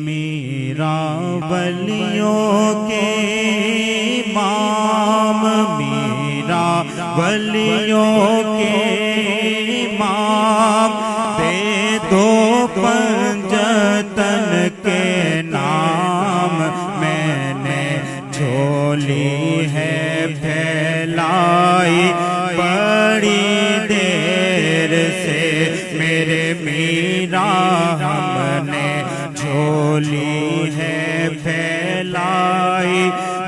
میرا ولیوں کے امام، میرا ولیوں کے امام، دے دو پنجتن کے نام، میں نے جھولی ہے پھیلائی بڑی دیر سے میرے میرا، ہم نے جھولی ہے پھیلائی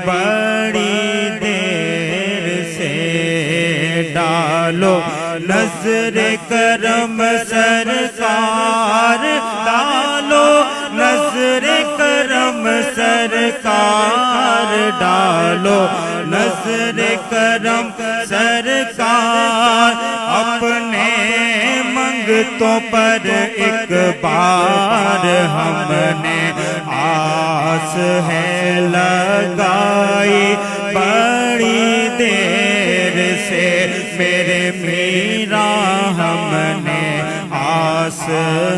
بڑی دیر سے، ڈالو نظر کرم سرکار، ڈالو نظر کرم سرکار، ڈالو نظر کرم سرکار، اپنے منگتوں پر ایک بار ہم نے آس ہے لگائی بڑی دیر سے میرے میرا، ہم نے آس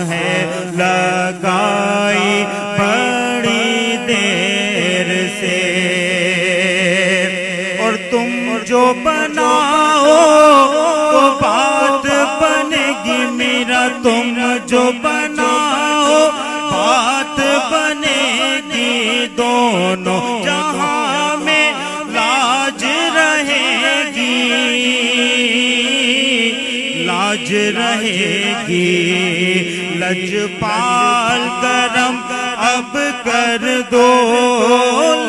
ہے لگائی بڑی دیر سے، اور تم جو بناؤ وہ بات بنے گی میرا، تم جو بناؤ بات بنے گی، دونوں جہاں میں لاج رہے گی، لاج رہے گی، لجپال کرم اب کر دو،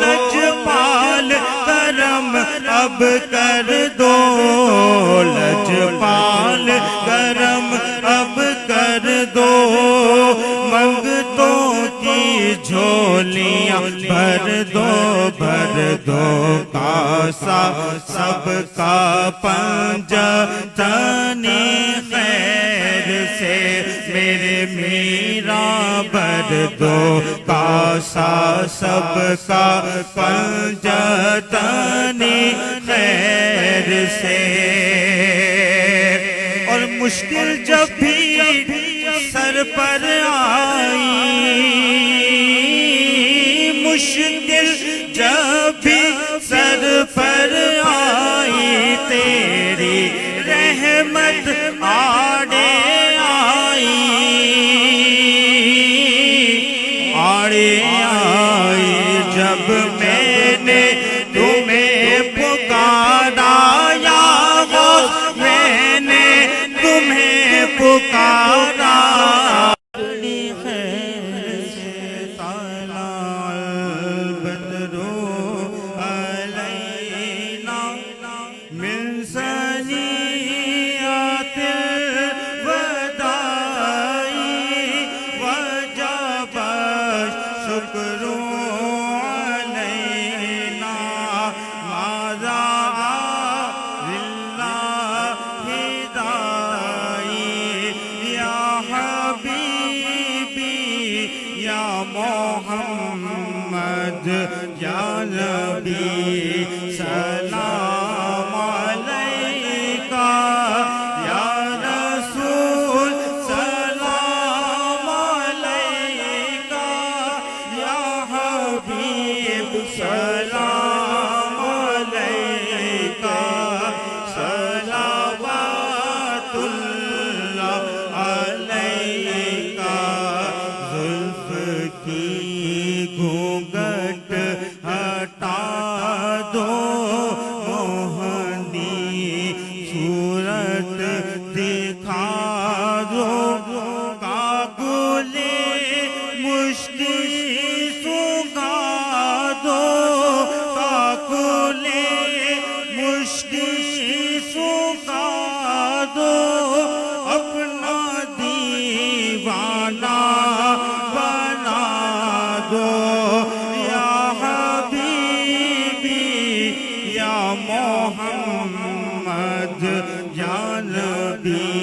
لجپال کرم اب کر دو، لجپال کرم اب کر دو، منگتوں کی جھولیاں بھر دو، بھر دو کاسا سب کا پنجتن خیر سے میرے میرا، بھر دو کاسا سب کا پنجتن خیر سے، اور مشکل جب بھی سر پر آئی، مشکل جب بھی سر پر آئی، تیری رحمت آڑے آئی، آڑے آئی، جب میں نے تمہیں پکارا یا غوث، میں نے تمہیں پکارا، محمد یا نبی سلام علیکہ، یا رسول سلام علیکہ، یا حبیب سلام علیکہ، صلوات اللہ علیکہ، زلف کی گھونگھٹ ہٹا دو، موہنی صورت دکھا دو، کاکلِ مشتی سکھا دو، کاکلِ مشتی سکھا دو، اپنا دیوانہ بنا دو، یا حبیبی یا محمد یا نبی